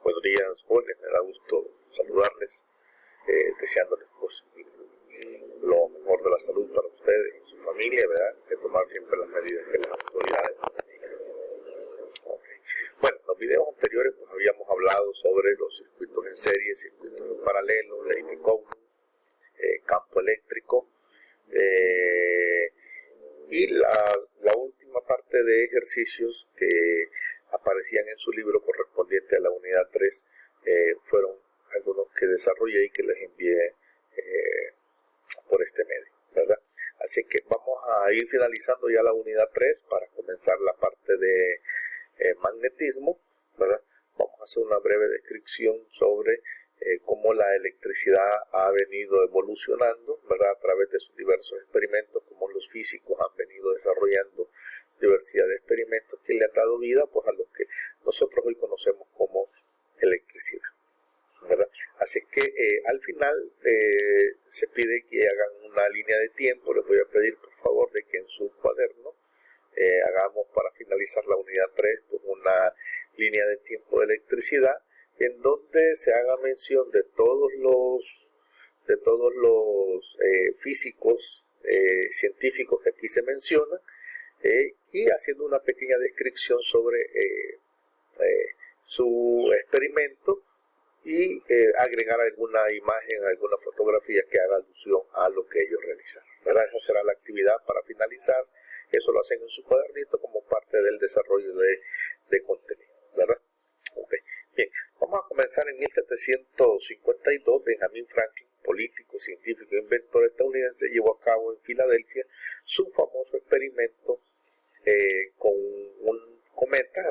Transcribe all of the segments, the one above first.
Buenos días, jóvenes, me da gusto saludarles, deseándoles pues, lo mejor de la salud para ustedes y su familia, ¿verdad? Que tomar siempre las medidas que las autoridades indican. Okay. Bueno, en los videos anteriores pues, habíamos hablado sobre los circuitos en serie, circuitos en paralelo, ley de Coulomb, campo eléctrico, y la última parte de ejercicios que aparecían en su libro correspondiente a la unidad 3 fueron algunos que desarrollé y que les envié por este medio, ¿verdad? Así que vamos a ir finalizando ya la unidad 3 para comenzar la parte de magnetismo, ¿verdad? Vamos a hacer una breve descripción sobre cómo la electricidad ha venido evolucionando, ¿verdad? A través de sus diversos experimentos, cómo los físicos han venido desarrollando diversidad de experimentos que le han dado vida pues, a lo que nosotros hoy conocemos como electricidad, ¿verdad? Así que al final se pide que hagan una línea de tiempo. Les voy a pedir por favor de que en su cuaderno hagamos para finalizar la unidad 3 pues, una línea de tiempo de electricidad en donde se haga mención de todos los físicos científicos que aquí se mencionan, y haciendo una pequeña descripción sobre su experimento y agregar alguna imagen, alguna fotografía que haga alusión a lo que ellos realizaron, ¿verdad? Esa será la actividad para finalizar. Eso lo hacen en su cuadernito como parte del desarrollo de contenido, ¿verdad? Okay. Bien, vamos a comenzar en 1752. Benjamin Franklin, político, científico e inventor estadounidense, llevó a cabo en Filadelfia su famoso experimento con un cometa,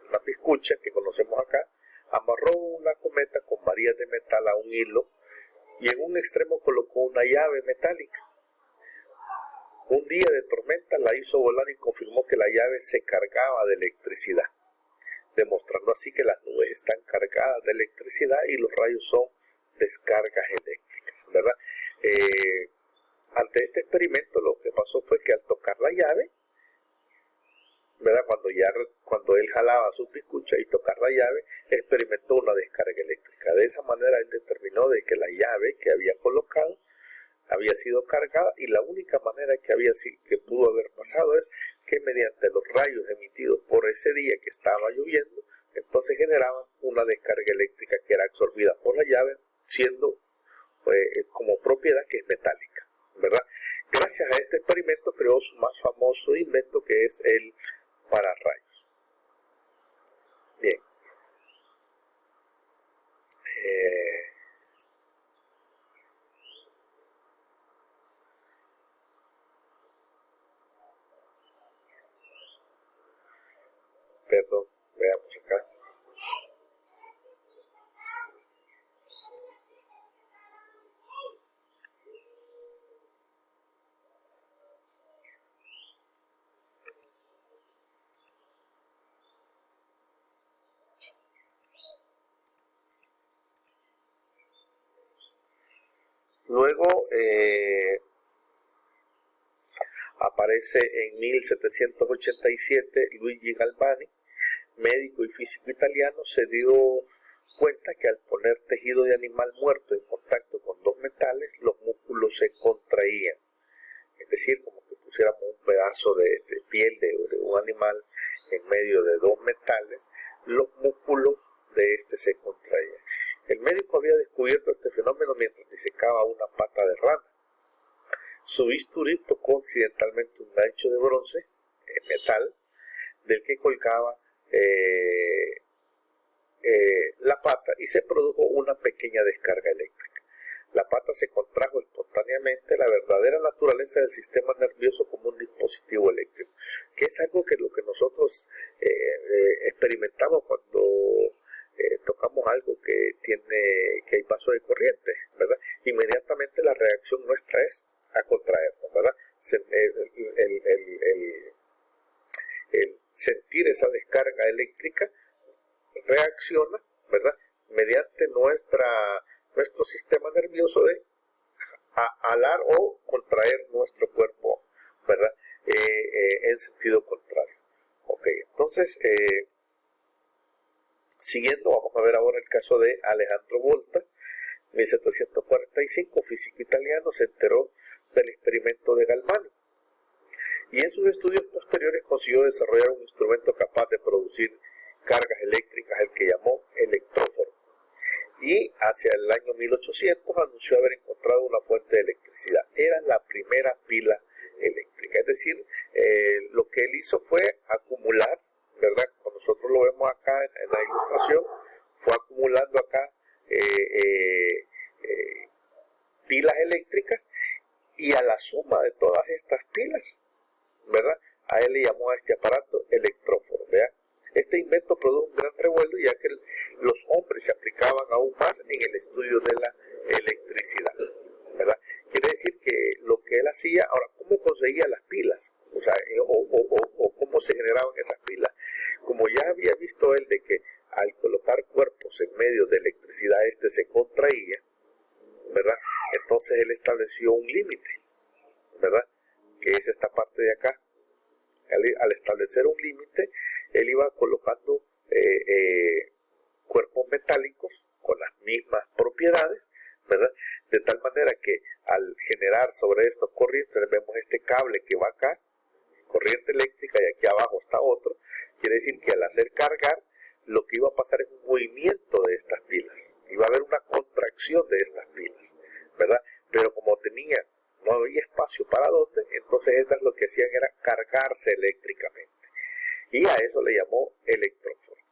una piscucha que conocemos acá. Amarró una cometa con varillas de metal a un hilo y en un extremo colocó una llave metálica. Un día de tormenta la hizo volar y confirmó que la llave se cargaba de electricidad, demostrando así que las nubes están cargadas de electricidad y los rayos son descargas eléctricas, ¿verdad? Ante este experimento lo que pasó fue que al tocar la llave, ¿verdad? Cuando él jalaba su piscucha y tocar la llave, experimentó una descarga eléctrica. De esa manera él determinó de que la llave que había colocado había sido cargada y la única manera que pudo haber pasado es que mediante los rayos emitidos por ese día que estaba lloviendo, entonces generaban una descarga eléctrica que era absorbida por la llave, siendo como propiedad que es metálica, ¿verdad? Gracias a este experimento creó su más famoso invento, que es el pararrayos. Bien. Perdón, veamos acá. Luego aparece en 1787 Luigi Galvani, médico y físico italiano. Se dio cuenta que al poner tejido de animal muerto en contacto con dos metales, los músculos se contraían. Es decir, como que pusiéramos un pedazo de piel de un animal en medio de dos metales, los músculos de este se contraían. El médico había descubierto este fenómeno mientras disecaba una pata de rana. Su bisturí tocó accidentalmente un gancho de bronce, metal, del que colgaba la pata, y se produjo una pequeña descarga eléctrica. La pata se contrajo espontáneamente, la verdadera naturaleza del sistema nervioso como un dispositivo eléctrico, que es algo que lo que nosotros experimentamos cuando tocamos algo que hay paso de corriente, ¿verdad? Inmediatamente la reacción nuestra es a contraernos, ¿verdad? El sentir esa descarga eléctrica reacciona, ¿verdad? Mediante nuestro sistema nervioso de alar o contraer nuestro cuerpo, ¿verdad? En sentido contrario. Ok, entonces Siguiendo, vamos a ver ahora el caso de Alejandro Volta. 1745, físico italiano, se enteró del experimento de Galvani y en sus estudios posteriores consiguió desarrollar un instrumento capaz de producir cargas eléctricas, el que llamó electróforo. Y hacia el año 1800 anunció haber encontrado una fuente de electricidad. Era la primera pila eléctrica. Es decir, lo que él hizo fue acumular, ¿verdad? Como nosotros lo vemos acá en la ilustración, fue acumulando acá pilas eléctricas, y a la suma de todas estas pilas, ¿verdad? A él le llamó a este aparato electróforo, ¿verdad? Este invento produjo un gran revuelo, ya que los hombres se aplicaban aún más en el estudio de la electricidad, ¿verdad? Quiere decir que lo que él hacía, ahora, ¿cómo conseguía las pilas? O sea, o cómo se generaban esas pilas. Como ya había visto él de que al colocar cuerpos en medio de electricidad, este se contraía, ¿verdad? Entonces él estableció un límite, ¿verdad? Que es esta parte de acá. Al establecer un límite, él iba colocando cuerpos metálicos con las mismas propiedades, ¿verdad? De tal manera que al generar sobre estos corrientes, vemos este cable que va acá, corriente eléctrica, y aquí abajo está otro. Quiere decir que al hacer cargar, lo que iba a pasar es un movimiento de estas pilas. Iba a haber una contracción de estas pilas, ¿verdad? Pero como no había espacio para dónde, entonces estas lo que hacían era cargarse eléctricamente. Y a eso le llamó electróforo.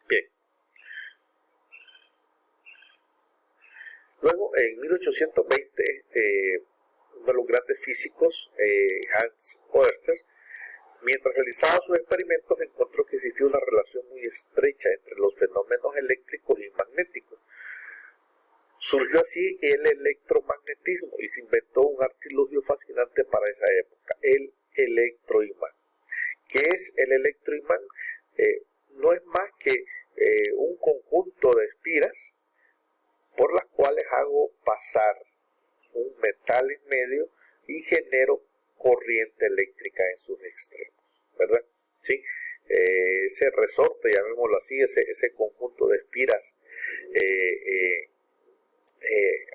Bien. Luego, en 1820, uno de los grandes físicos, Hans Oerster, mientras realizaba sus experimentos, encontró que existía una relación muy estrecha entre los fenómenos eléctricos y magnéticos. Surgió así el electromagnetismo y se inventó un artilugio fascinante para esa época, el electroimán. ¿Qué es el electroimán? No es más que un conjunto de espiras por las cuales hago pasar un metal en medio y genero corriente eléctrica en sus extremos, ¿verdad? ¿Sí? Ese resorte, llamémoslo así, ese conjunto de espiras,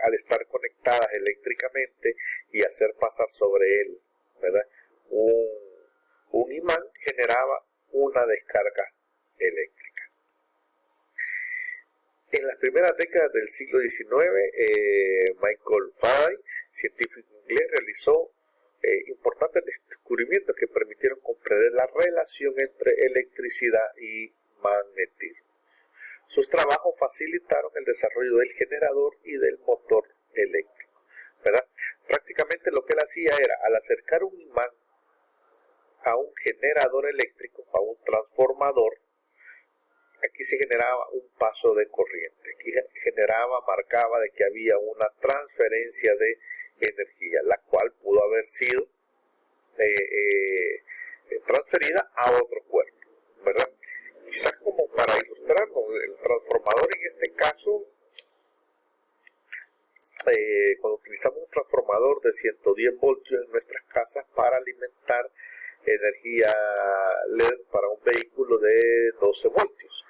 al estar conectadas eléctricamente y hacer pasar sobre él, ¿verdad?, un imán, generaba una descarga eléctrica. En las primeras décadas del siglo XIX, Michael Faraday, científico inglés, realizó importantes descubrimientos que permitieron comprender la relación entre electricidad y magnetismo. Sus trabajos facilitaron el desarrollo del generador y del motor eléctrico, ¿verdad? Prácticamente lo que él hacía era, al acercar un imán a un generador eléctrico, a un transformador, aquí se generaba un paso de corriente, aquí marcaba de que había una transferencia de energía, la cual pudo haber sido transferida a otro cuerpo, ¿verdad? Quizás como para ilustrarnos, el transformador en este caso, cuando utilizamos un transformador de 110 voltios en nuestras casas para alimentar energía LED para un vehículo de 12 voltios.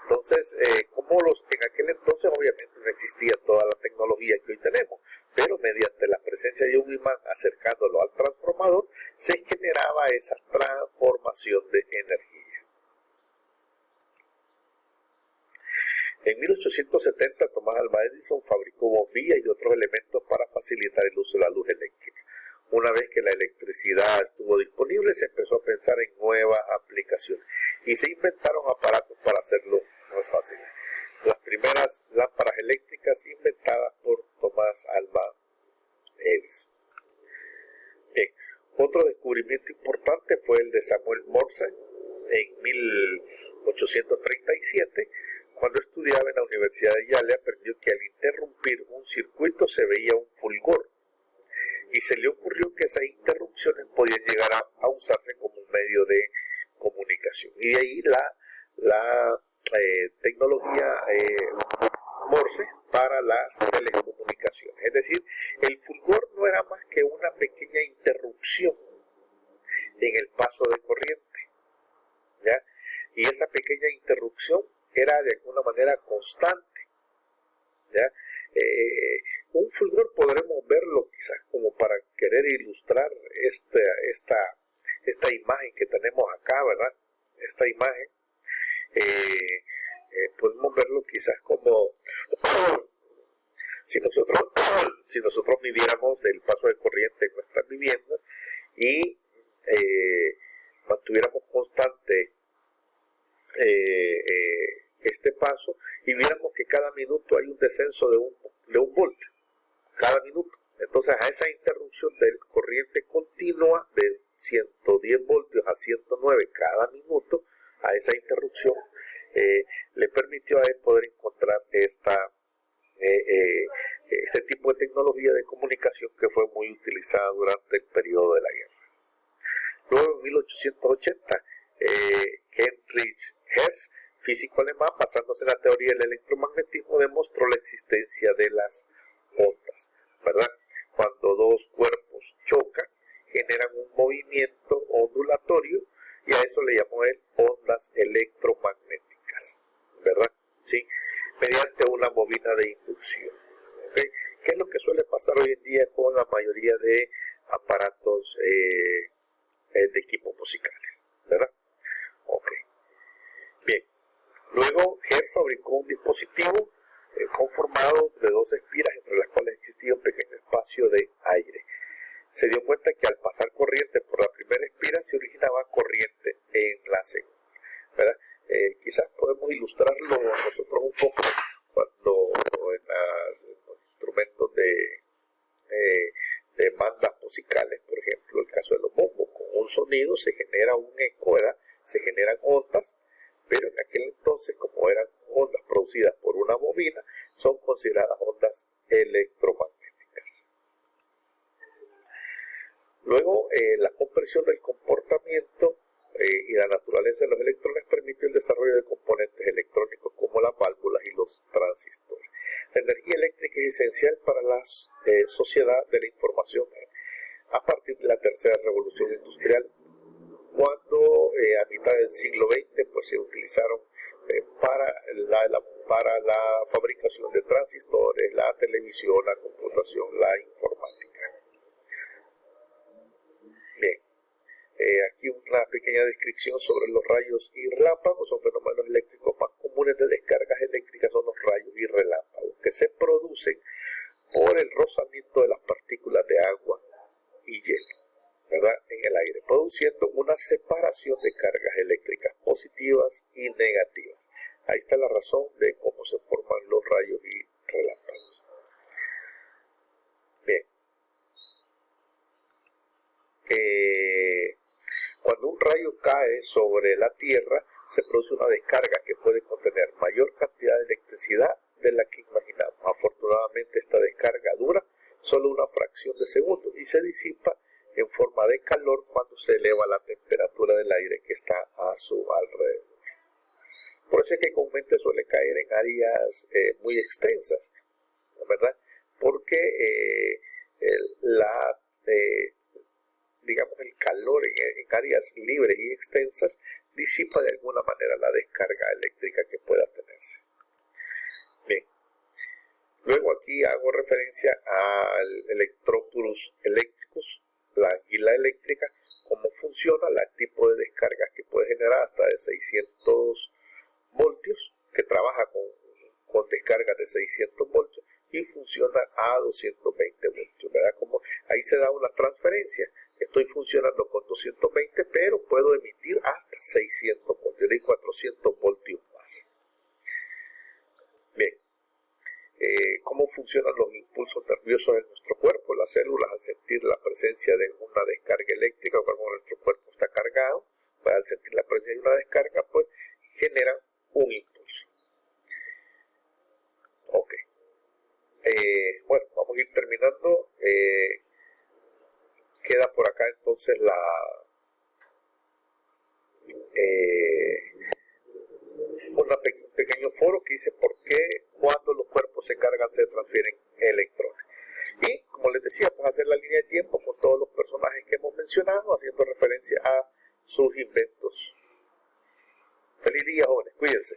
Entonces, como en aquel entonces obviamente no existía toda la tecnología que hoy tenemos, pero mediante la presencia de un imán acercándolo al transformador, se generaba esa transformación de energía. En 1870, Thomas Alva Edison fabricó bombillas y otros elementos para facilitar el uso de la luz eléctrica. Una vez que la electricidad estuvo disponible, se empezó a pensar en nuevas aplicaciones y se inventaron aparatos para hacerlo más fácil. Las primeras lámparas eléctricas inventadas por Thomas Alva Edison. Bien, otro descubrimiento importante fue el de Samuel Morse en 1837. Cuando estudiaba en la Universidad de Yale, aprendió que al interrumpir un circuito se veía un fulgor, y se le ocurrió que esas interrupciones podían llegar a usarse como un medio de comunicación. Y de ahí la tecnología Morse para las telecomunicaciones. Es decir, el fulgor no era más que una pequeña interrupción en el paso de corriente, ¿ya? y esa pequeña interrupción era de alguna manera constante, ¿ya? Un fulgor podremos verlo quizás como para querer ilustrar esta imagen que tenemos acá, ¿verdad? Esta imagen, podemos verlo quizás como si nosotros midiéramos el paso de corriente en nuestras viviendas y mantuviéramos constante este paso y viéramos que cada minuto hay un descenso de un voltio, cada minuto. Entonces a esa interrupción de corriente continua de 110 voltios a 109 cada minuto, a esa interrupción le permitió a él poder encontrar este tipo de tecnología de comunicación que fue muy utilizada durante el periodo de la guerra. Luego en 1880 Heinrich Hertz, físico alemán, basándose en la teoría del electromagnetismo, demostró la existencia de las ondas, ¿verdad? Cuando dos cuerpos chocan, generan un movimiento ondulatorio y a eso le llamó él ondas electromagnéticas, ¿verdad? ¿Sí? Mediante una bobina de inducción. ¿Okay? ¿Qué es lo que suele pasar hoy en día con la mayoría de aparatos de equipos musicales, ¿verdad? Ok. Bien. Luego, Hertz fabricó un dispositivo conformado de dos espiras entre las cuales existía un pequeño espacio de aire. Se dio cuenta que al pasar corriente por la primera espira se originaba corriente en la segunda, ¿verdad? Quizás podemos ilustrarlo nosotros un poco cuando en los instrumentos de bandas musicales, por ejemplo, el caso de los bombos, con un sonido se genera un eco, ¿verdad? Se generan ondas, pero en aquel entonces, como eran ondas producidas por una bobina, son consideradas ondas electromagnéticas. Luego, la comprensión del comportamiento y la naturaleza de los electrones permitió el desarrollo de componentes electrónicos como las válvulas y los transistores. La energía eléctrica es esencial para la sociedad de la información a partir de la tercera revolución industrial, cuando a mitad del siglo XX pues, se utilizaron para la fabricación de transistores, la televisión, la computación, la informática. Bien. Aquí una pequeña descripción sobre los rayos y relámpagos. Son fenómenos eléctricos más comunes de descargas eléctricas, son los rayos y relámpagos, que se producen por el rozamiento de las partículas de agua y hielo, ¿verdad?, en el aire, produciendo una separación de cargas eléctricas positivas y negativas. Ahí está la razón de cómo se forman los rayos y relámpagos. Bien. Cuando un rayo cae sobre la Tierra, se produce una descarga que puede contener mayor cantidad de electricidad de la que imaginamos. Afortunadamente, esta descarga dura solo una fracción de segundo y se disipa en forma de calor cuando se eleva la temperatura del aire que está a su alrededor. Por eso es que comúnmente suele caer en áreas muy extensas, ¿verdad? Porque el calor en áreas libres y extensas disipa de alguna manera la descarga eléctrica que pueda tenerse. Bien. Luego aquí hago referencia al electrópolos eléctricos, la anguila eléctrica, cómo funciona, el tipo de descargas que puede generar hasta de 600 voltios, que trabaja con descargas de 600 voltios y funciona a 220 voltios, ¿verdad? Como ahí se da una transferencia. Estoy funcionando con 220, pero puedo emitir hasta 600 voltios y 400 voltios más. Bien. ¿Cómo funcionan los impulsos nerviosos en nuestro cuerpo? Las células, al sentir la presencia de una descarga eléctrica, cuando nuestro cuerpo está cargado, pues, al sentir la presencia de una descarga, pues generan un impulso. Ok. Bueno, vamos a ir terminando. Queda por acá entonces un pequeño foro que dice por qué cuando los cuerpos se cargan se transfieren electrones. Y como les decía, pues hacer la línea de tiempo con todos los personajes que hemos mencionado, haciendo referencia a sus inventos Feliz día, jóvenes, cuídense.